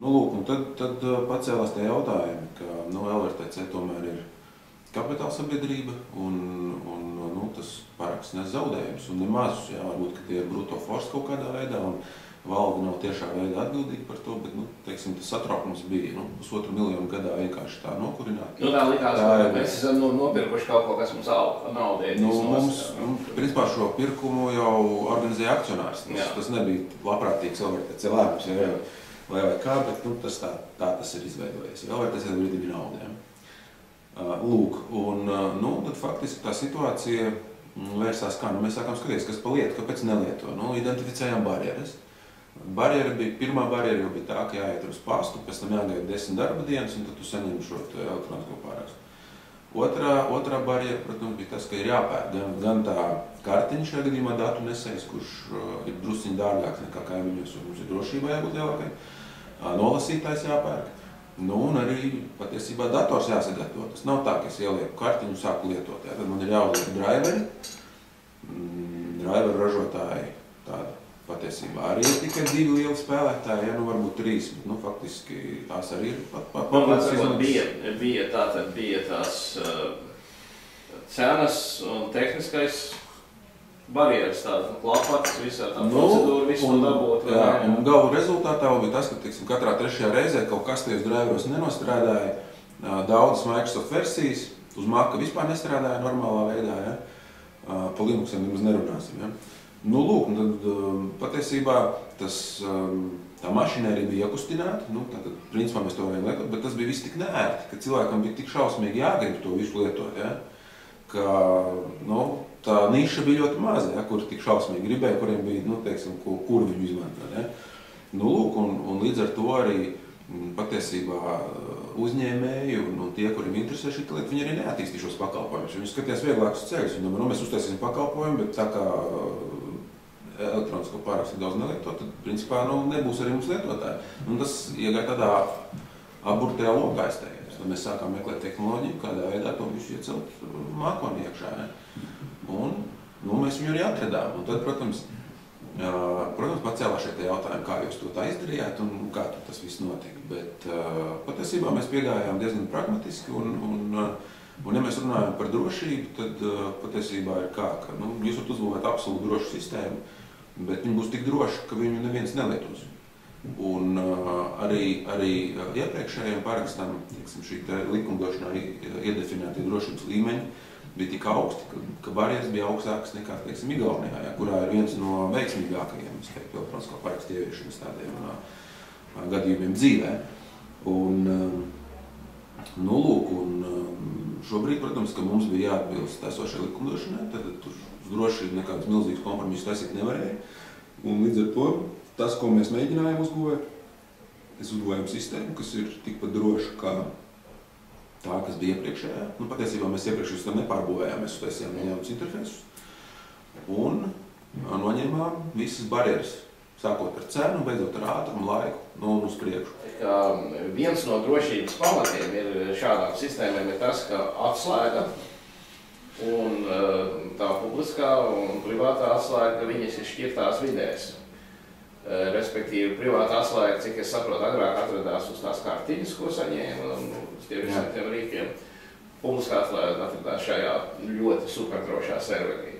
Nu, lūk, un tad pacēlās tie jautājumi, ka LRTC tomēr ir kapitāla sabiedrība un tas paraksts nes zaudējumus un nemazus, jā, varbūt, ka tie ir bruto force kaut kādā veidā un valde nav tiešā veidā atbildīga par to, bet, teiksim, tas satraukums bija, 1,5 miljonu gadā vienkārši tā nokurināt. Tā likās, ka mēs esam nopirkuši kaut ko, kas mums naudētīs. Principā šo pirkumu jau organizēja akcionārs. Tas nebija labprātīgs LRTC lēmums, vai kā, bet tā tas ir izveidojies. LRTC brīdī bija nauda. Lūk, un tad faktiski tā situācija vērsās kā? Mēs sākām skatīties, kas pa lietu, kāpēc nelieto. Identificējām barjeras. Pirmā barjera jau bija tā, ka jāiet uz pastu, pēc tam jāgaida 10 darba dienas, un tad tu saņem šo elektronisko pārakstu. Otrā barjera, protams, bija tas, ka ir jāpērk gan tā kartiņa šajā gadījumā datu nesējs, kurš ir drusciņi dārgāks nekā kaimiņos, un mums ir drošībā jābūt lielākai. Nolasītājs jāpērk. Un arī patiesībā dators jāsagatavo. Tas nav tā, ka es ielieku kartiņu un sāku lietot. Tad man ir jāuzliek driveri. Driveru ražotāji tāda patiesībā arī ir tikai 2 lieli spēlētāji, varbūt 3, bet faktiski tās arī ir papildus izmaksas. Bija tās cenas un tehniskais barjeras, tāda klapatas, visā tā procedūra, visu dabūt. Un galvu rezultātā bija tas, ka katrā trešajā reizē kaut kas tajos driveros nenostrādāja. Daudzas Microsoft versijas, uz Maca vispār nestrādāja normālā veidā. Pa Linuxiem nemaz nerunāsim. Lūk, un tad patiesībā tā mašinērija bija iekustināta. Tātad, principā mēs to varējām lietot, bet tas bija viss tik neērti, ka cilvēkam bija tik šausmīgi jāgrib to visu lietot, ka tā niša bija ļoti maza, kuri tik šausmīgi gribēja, kuriem bija, teiksim, kur viņu izmantot. Lūk, un līdz ar to arī patiesībā uzņēmēji un tie, kuriem interesē šī lieta, viņi arī neattīstīja šos pakalpojumus. Viņi skatījās vieglākus ceļus. Viņi domā, mēs uztaisīsim pakalpojumu, bet tā kā elektronisko pārakstu daudz nelietot, tad, principā, nebūs arī mums lietotāji. Tas iegāja tādā aburtajā lokā aiztējies. Tad mēs sākām meklēt tehnoloģiju, kādā veidā to visu iecelt mākonī iekšā. Un mēs viņu arī atradām. Un tad, protams, pacēlās šie jautājumi, kā jūs to tā izdarījāt un kā tas viss notika. Bet patiesībā mēs piegājām diezgan pragmatiski un ja mēs runājam par drošību, tad patiesībā ir kā, ka jūs varat uzbūvēt absolūti drošu sistēmu, bet viņi būs tik droši, ka viņu neviens nelietos. Un arī iepriekšējiem parakstam, šī likumdošanā iedefinētie drošības līmeņi bija tik augsti, ka barjeras bija augstākas nekā, Igaunijā, kurā ir viens no veiksmīgākajiem, elektronisko parakstu ieviešanas tādiem gadījumiem dzīvē. Lūk, šobrīd, protams, ka mums bija jāatbilst esošai likumdošanai, tad tur uz drošību nekādas milzīgas kompromisus taisīt nevarēja. Un līdz ar to, tas, ko mēs mēģinājām uzbūvēt, mēs uzbūvējam sistēmu, kas ir tikpat droša kā tā, kas bija iepriekšējā. Patiesībā mēs iepriekš tam nepārbūvējām, mēs uztaisījām jaunus interfeisus un noņēmām visas barjeras, sākot ar cenu, beidzot ar ātrumu, laiku un uz priekšu. Viens no drošības pamatiem ir šādām sistēmām ir tas, ka atslēga un tā publiskā un privātā atslēga, viņas ir šķirtās vidēs. Respektīvi, privāta atslēga, cik es saprotu, agrāk atradās uz tās kartiņas, ko saņēma uz tiem visiem tiem rīkiem. Publiskā atslēga atradās šajā ļoti superdrošā serverī.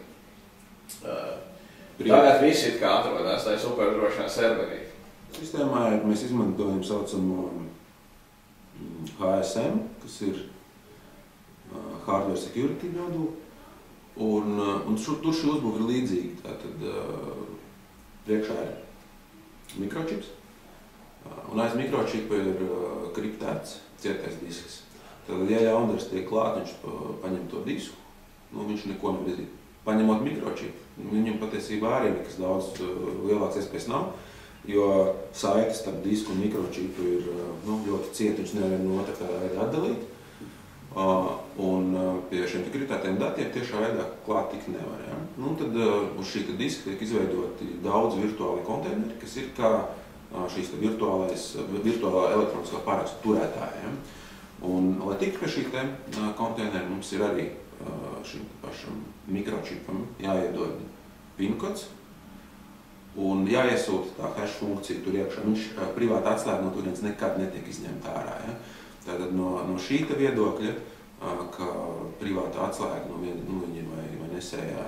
Tagad visi kā atrodās tajā superdrošā serverī. Sistēmā mēs izmantojam saucamo HSM, kas ir Hardware Security nodule, un tur šī uzbūve ir līdzīga. Tātad priekšā ir mikročips, un aiz mikročipa ir kriptēts cietais disks. Tad, ja jaundars tiek klāt, viņš paņem to disku, viņš neko nevar izdarīt. Paņemot mikročipu, viņam patiesībā arī nekas daudz lielāks iespējas nav, jo saites starp disku un mikročipu ir ļoti cieta, viņš nevar no otrā veidā atdalīt. Un pie šiem kriptētiem datiem tiešā veidā klāt tik nevar. Tad uz šī diska tiek izveidoti daudz virtuāli konteineri, kas ir kā šīs virtuālā elektroniskā parakstu turētāji. Un, lai tiktu pie šī konteineri, mums ir arī šim pašam mikročipam jāiedod PIN kods. un jāiesūta tā hash funkcija tur iekšā. Viņš privāta atslēga no turienes nekad netiek izņemta ārā. Ja? Tātad no šī viedokļa, ka privāta atslēga no viņa vai nesējā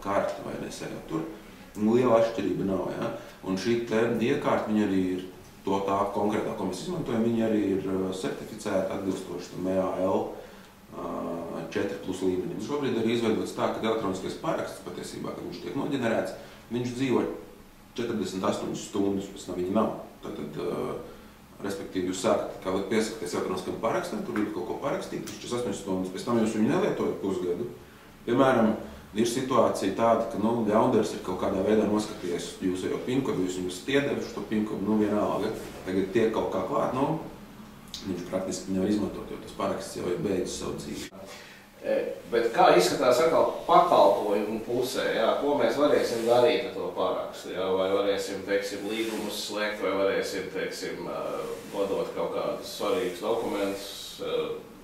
karta vai nesējā tur, liela atšķirība nav. Ja? Un šī iekārta, viņa arī ir to tā konkrētā, ko mēs izmantojam, viņa arī ir certificēta atbilstoši MEAL 4+ līmenim. Šobrīd arī izveidots tā, ka elektroniskais paraksts patiesībā, kad viņš tiek noģenerēts, viņš dzīvo 48 stundas, pēc tam viņa nav. Tātad, respektīvi, jūs sākat piesakties elektroniskam parakstam, tur ir kaut ko parakstīt, 48 stundas, pēc tam jūs viņu nelietojat pusgadu. Piemēram, ir situācija tāda, ka ļaundars ir kaut kādā veidā noskatījies jūs jau pinkodu, jūs viņus iedevuši šo pinkodu, vienalga. Tagad tiek kaut kā klāt, viņš praktiski nevar izmantot, jo tas paraksts jau ir beidzis savu dzīvi. Bet kā izskatās atkal pakalpojumu pusē, ko mēs varēsim darīt ar to parakstu? Vai varēsim, līgumus slēgt, vai varēsim, nodot kaut kādus svarīgus dokumentus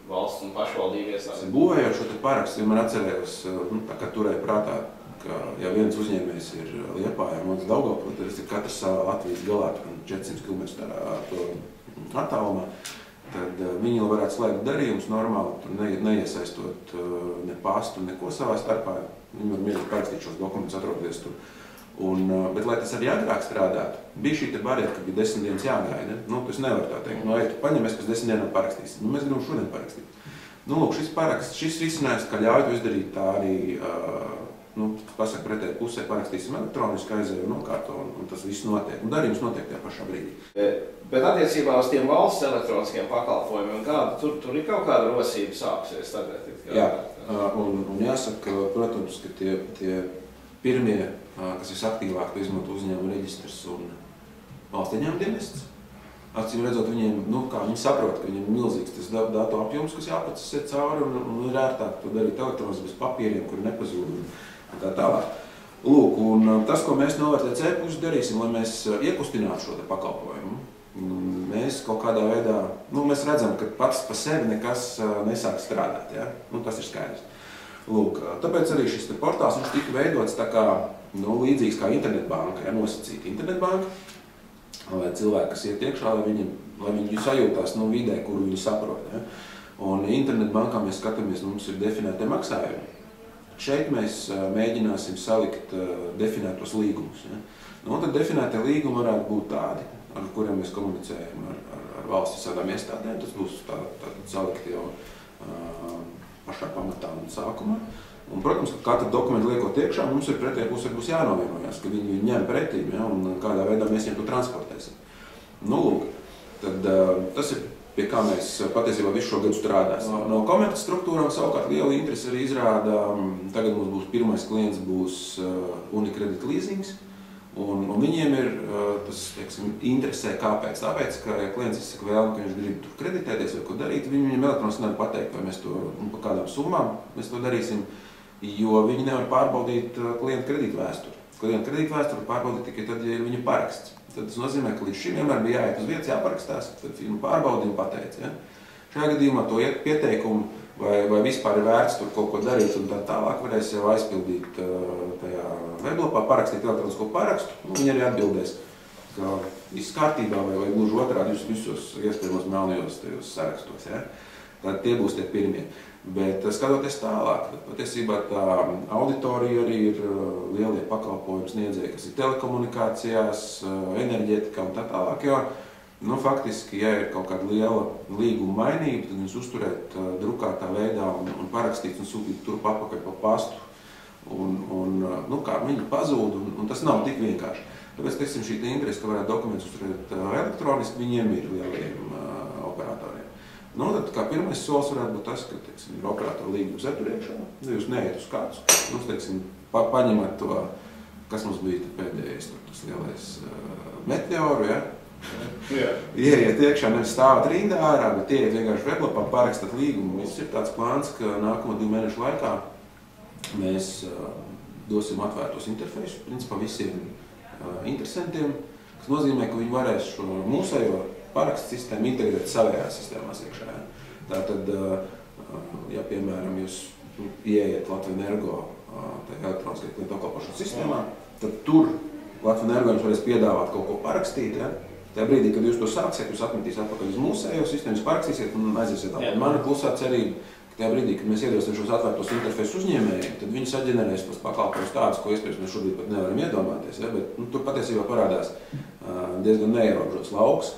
valsts un pašvaldību iestādēm? Būvējot šo parakstu, vienmēr atcerējos, tā kā turēja prātā, ka ja viens uzņēmējs ir Liepājā, un otrs Daugavpilī, tad ir katrs savā Latvijas galā, 400 km attālumā. Tad viņi varētu slēgt darījumus normāli, tur neiesaistot ne pastu, neko savā starpā. Viņi var mierīgi parakstīt šos dokumentus, atrodoties tur. Bet, lai tas arī agrāk strādātu, bija šī barjera, ka bija 10 dienas jāgaida. Tas nevar tā teikt. Tu paņem, mēs pēc 10 dienām parakstīsim. Mēs gribam šodien parakstīt. Lūk, šis risinājums, kā ļauj to izdarīt, tā arī, pasaka pretēji pusē, parakstīsim elektroniski, aizēju nokārto, un tas viss notiek. Un darījums notiek tajā pašā brīdī. Bet attiecībā uz tiem valsts elektroniskiem pakalpojumiem, tur ir kaut kāda rosība sākusies tagad? Jā, un jāsaka, protams, ka tie pirmie, kas visaktīvāk izmanto uzņēmuma reģistrs un valsts ieņēmuma dienests, acīm redzot, viņiem, viņi saprot, ka viņiem ir milzīgs tas datu apjoms, kas jāpacas cauri, un ir ērtāk to darīt elektroniski bez papīriem, kuri nepazūd un tā tālāk. Lūk, un tas, ko mēs no VTC puses darīsim, lai mēs iekustinātu šo pakalpojumu, mēs kaut kādā veidā, mēs redzam, ka pats pa sevi nekas nesāk strādāt, ja? Tas ir skaidrs. Lūk, tāpēc arī šis portāls, viņš tika veidots tā kā, līdzīgs kā internetbanka, ja, nosacīta internetbanka, lai cilvēki, kas iet iekšā, lai viņi sajūtās vidē, kuru viņi saprot. Ja? Un internetbankā mēs skatāmies, mums ir definēti maksājumi. Šeit mēs mēģināsim salikt definētos līgumus. Ja? Un tad definētie līgumi varētu būt tādi, ar kuriem mēs komunicējam ar valsts visādām iestādēm. Tas būs salikt jau pašā pamatā un sākumā. Un, protams, ka katru dokumentu liekot iekšā, mums ir pretējā pusē būs jānovienojās, ka viņi ņem pretīm, ja, un kādā veidā mēs viņiem to transportēsim. Lūk, tad tas ir, pie kā mēs patiesībā visu šo gadu strādāsim. No komerces struktūrām savukārt liela interesi arī izrāda, tagad mums būs pirmais klients būs Unicredit Leasings, un viņiem ir tas, interesē kāpēc. Tāpēc, ka ja klients izsaka vēlmi, ka viņš grib tur kreditēties vai ko darīt, viņi viņam elektroniski nevar pateikt, vai mēs to, pa kādām summām mēs to darīsim, jo viņi nevar pārbaudīt klienta kredītvēsturi. Klienta kredītvēsturi pārbaudīt tikai tad, ja ir viņa paraksts. Tad tas nozīmē, ka līdz šim vienmēr bija jāiet uz vietas, jāparakstās, tad firma pārbaudīja un pateica. Ja? Šajā gadījumā to pieteikumu vai vispār ir vērts tur kaut ko darīt un tā tālāk varēs jau aizpildīt tajā weblapā, parakstīt elektronisko parakstu, un viņi arī atbildēs, ka viss kārtībā vai gluži otrādi visos iespējamos melnajos sarakstos. Ja? Tad tie būs tie pirmie. Bet skatoties tālāk, patiesībā tā auditorija arī ir lielie pakalpojumu sniedzēji, kas ir telekomunikācijās, enerģētikā un tā tālāk, jo faktiski, ja ir kaut kāda liela līguma mainība, tad viņus uzturēt drukātā veidā un parakstīt un sūtīt turp atpakaļ pa pastu. Kā viņi pazūd, un tas nav tik vienkārši. Tāpēc, šī interese, ka varētu dokumentus uzturēt elektroniski, viņiem ir lieliem operatoriem. Tad kā pirmais solis varētu būt tas, ka ir operatora līgums tur iekšā, jūs neiet uz kādus, paņemat to, kas mums bija pēdējais, tas lielais meteoru, ja? Ieiet iekšā, nevis stāvat rindā ārā, bet ieiet vienkārši weblapā, parakstat līgumu. Viss ir tāds plāns, ka nākamo 2 mēnešu laikā mēs dosim atvērtos interfeisus, principā visiem interesantiem, kas nozīmē, ka viņi varēs šo mūsējo parakstu sistēmu integrēt savējās sistēmās iekšā. Tātad, ja piemēram jūs ieiet Latvijas Energo elektroniskajā klientu apkalpošanas sistēmā, tad tur Latvijas Energo jums varēs piedāvāt kaut ko parakstīt. Ja? Tajā brīdī, kad jūs to sāksiet, jūs atmetīs atpakaļ uz mūsējo sistēmu, jūs parakstīsiet un aiziesiet tālāk. Mana klusā cerība, ka tajā brīdī, kad mēs iedosim šos atvērtos interfeisus uzņēmējiem, tad viņi saģenerēs tos pakalpojumus tādus, ko iespējams mēs šobrīd pat nevaram iedomāties. Ja? Bet tur patiesībā parādās diezgan neierobežots lauks,